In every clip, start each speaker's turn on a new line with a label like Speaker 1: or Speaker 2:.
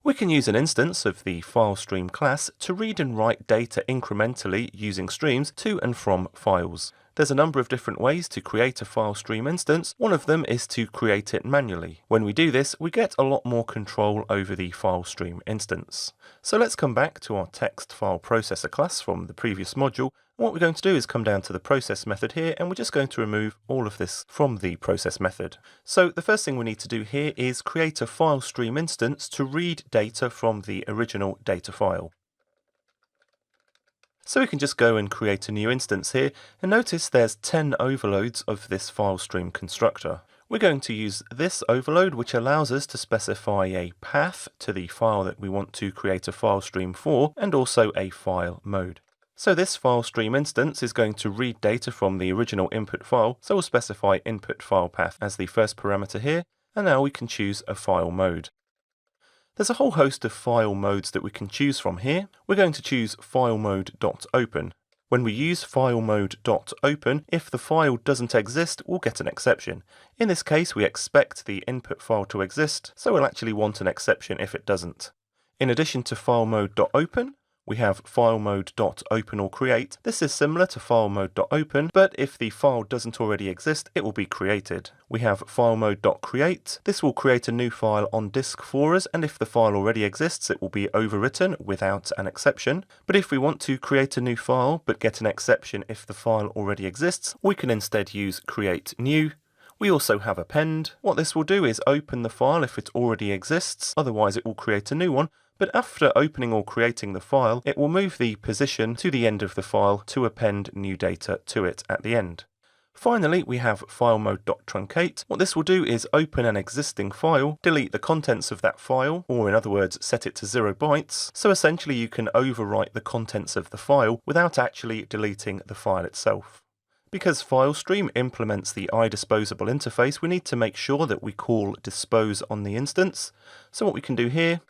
Speaker 1: We can use an instance of the FileStream class to read and write data incrementally using streams to and from files. There's a number of different ways to create a FileStream instance. One of them is to create it manually. When we do this, we get a lot more control over the FileStream instance. So let's come back to our text file processor class from the previous module. What we're going to do is come down to the process method here, and we're just going to remove all of this from the process method. So the first thing we need to do here is create a FileStream instance to read data from the original data file. So we can just go and create a new instance here, and notice there's 10 overloads of this FileStream constructor. We're going to use this overload, which allows us to specify a path to the file that we want to create a FileStream for, and also a file mode. So this FileStream instance is going to read data from the original input file, so we'll specify input file path as the first parameter here, and now we can choose a file mode. There's a whole host of file modes that we can choose from here. We're going to choose filemode.open. When we use filemode.open, if the file doesn't exist, we'll get an exception. In this case, we expect the input file to exist, so we'll actually want an exception if it doesn't. In addition to filemode.open, we have filemode.openOrCreate. This is similar to filemode.open, but if the file doesn't already exist, it will be created. We have filemode.create. This will create a new file on disk for us, and if the file already exists, it will be overwritten without an exception. But if we want to create a new file, but get an exception if the file already exists, we can instead use create new. We also have append. What this will do is open the file if it already exists, otherwise it will create a new one. But after opening or creating the file, it will move the position to the end of the file to append new data to it at the end. Finally, we have filemode.truncate. What this will do is open an existing file, delete the contents of that file, or in other words, set it to 0 bytes. So essentially you can overwrite the contents of the file without actually deleting the file itself. Because FileStream implements the iDisposable interface, we need to make sure that we call dispose on the instance. So what we can do here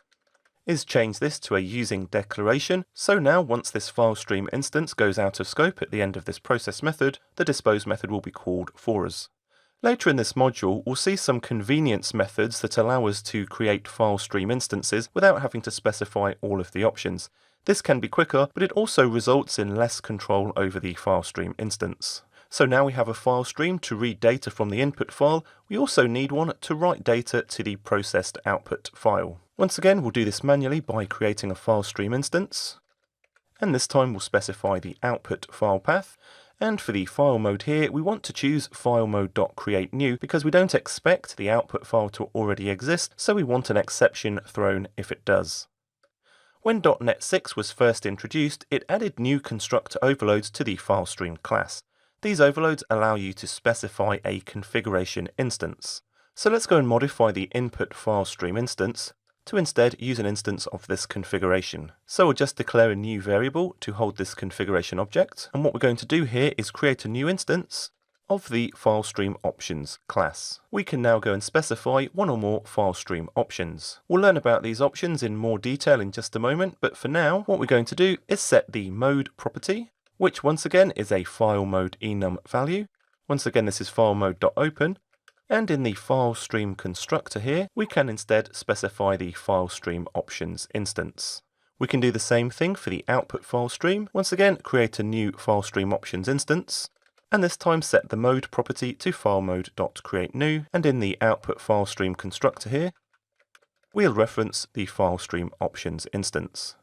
Speaker 1: is change this to a using declaration. So now once this FileStream instance goes out of scope at the end of this process method, the dispose method will be called for us. Later in this module, we'll see some convenience methods that allow us to create FileStream instances without having to specify all of the options. This can be quicker, but it also results in less control over the FileStream instance. So now we have a file stream to read data from the input file. We also need one to write data to the processed output file. Once again, we'll do this manually by creating a FileStream instance. And this time we'll specify the output file path. And for the file mode here, we want to choose filemode.createNew because we don't expect the output file to already exist, so we want an exception thrown if it does. When .NET 6 was first introduced, it added new constructor overloads to the FileStream class. These overloads allow you to specify a configuration instance. So let's go and modify the input FileStream instance to instead use an instance of this configuration. So we'll just declare a new variable to hold this configuration object, and what we're going to do here is create a new instance of the FileStream options class. We can now go and specify one or more FileStream options. We'll learn about these options in more detail in just a moment, but for now, what we're going to do is set the mode property, which once again is a file mode enum value. Once again, this is filemode.open. And in the FileStream constructor here, we can instead specify the FileStream options instance. We can do the same thing for the output FileStream. Once again, create a new FileStream options instance, and this time set the mode property to filemode.createNew. And in the output FileStream constructor here, we'll reference the FileStream options instance.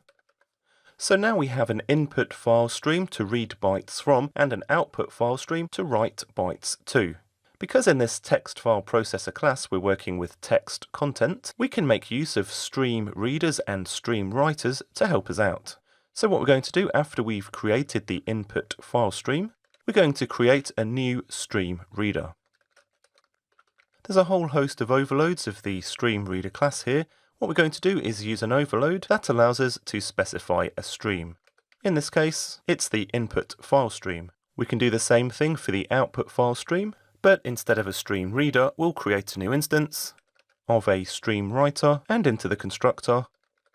Speaker 1: So now we have an input file stream to read bytes from and an output file stream to write bytes to. Because in this text file processor class we're working with text content, we can make use of stream readers and stream writers to help us out. So what we're going to do after we've created the input file stream, we're going to create a new stream reader. There's a whole host of overloads of the stream reader class here. What we're going to do is use an overload that allows us to specify a stream. In this case, it's the input file stream. We can do the same thing for the output file stream, but instead of a stream reader, we'll create a new instance of a stream writer, and into the constructor,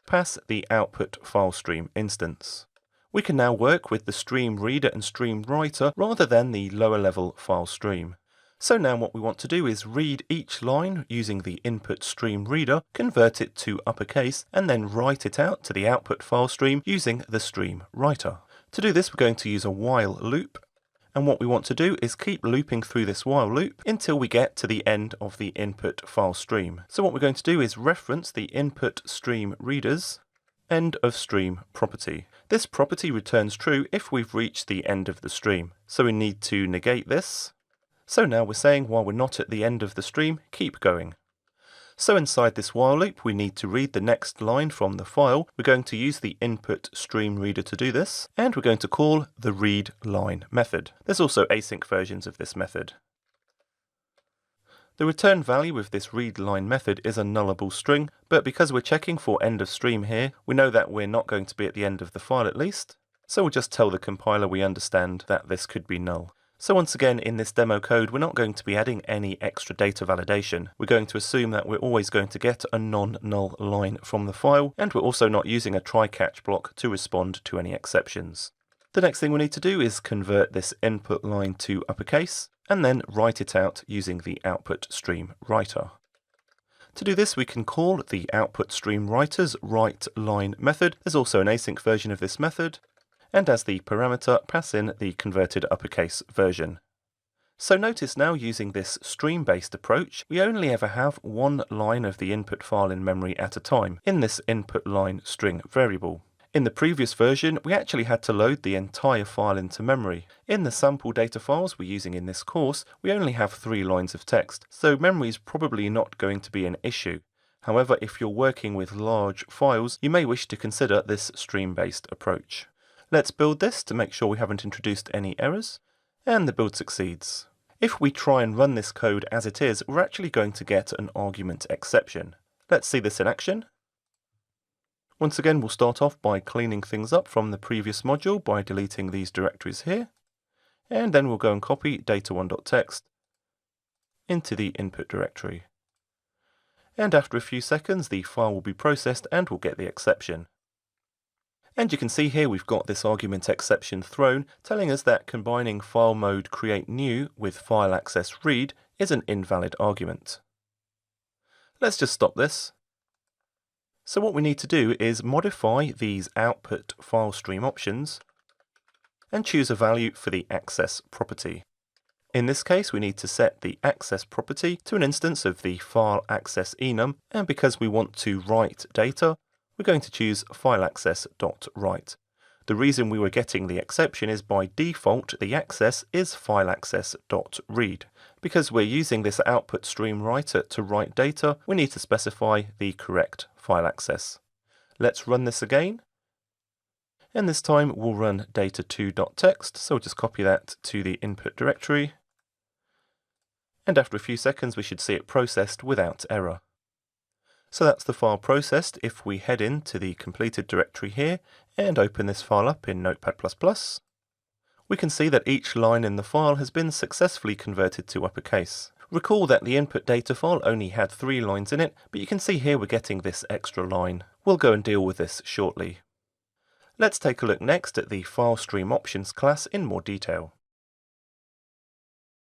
Speaker 1: pass the output file stream instance. We can now work with the stream reader and stream writer rather than the lower level file stream. So now what we want to do is read each line using the input stream reader, convert it to uppercase, and then write it out to the output file stream using the stream writer. To do this, we're going to use a while loop. And what we want to do is keep looping through this while loop until we get to the end of the input file stream. So what we're going to do is reference the input stream reader's end of stream property. This property returns true if we've reached the end of the stream. So we need to negate this. So now we're saying while we're not at the end of the stream, keep going. So inside this while loop, we need to read the next line from the file. We're going to use the input stream reader to do this, and we're going to call the read line method. There's also async versions of this method. The return value of this read line method is a nullable string, but because we're checking for end of stream here, we know that we're not going to be at the end of the file at least, so we'll just tell the compiler we understand that this could be null. So once again, in this demo code, we're not going to be adding any extra data validation. We're going to assume that we're always going to get a non-null line from the file, and we're also not using a try-catch block to respond to any exceptions. The next thing we need to do is convert this input line to uppercase, and then write it out using the output stream writer. To do this, we can call the output stream writer's write line method. There's also an async version of this method, and as the parameter, pass in the converted uppercase version. So notice now, using this stream-based approach, we only ever have one line of the input file in memory at a time in this input line string variable. In the previous version, we actually had to load the entire file into memory. In the sample data files we're using in this course, we only have 3 lines of text, so memory is probably not going to be an issue. However, if you're working with large files, you may wish to consider this stream-based approach. Let's build this to make sure we haven't introduced any errors, and the build succeeds. If we try and run this code as it is, we're actually going to get an argument exception. Let's see this in action. Once again, we'll start off by cleaning things up from the previous module by deleting these directories here, and then we'll go and copy data1.txt into the input directory. And after a few seconds, the file will be processed and we'll get the exception. And you can see here we've got this argument exception thrown, telling us that combining file mode create new with file access read is an invalid argument. Let's just stop this. So what we need to do is modify these output file stream options and choose a value for the access property. In this case, we need to set the access property to an instance of the file access enum, and because we want to write data, we're going to choose fileaccess.write. The reason we were getting the exception is by default the access is fileaccess.read. Because we're using this output stream writer to write data, we need to specify the correct file access. Let's run this again. And this time we'll run data2.txt, so we'll just copy that to the input directory. And after a few seconds we should see it processed without error. So that's the file processed. If we head into the completed directory here and open this file up in Notepad++, we can see that each line in the file has been successfully converted to uppercase. Recall that the input data file only had 3 lines in it, but you can see here we're getting this extra line. We'll go and deal with this shortly. Let's take a look next at the file stream options class in more detail.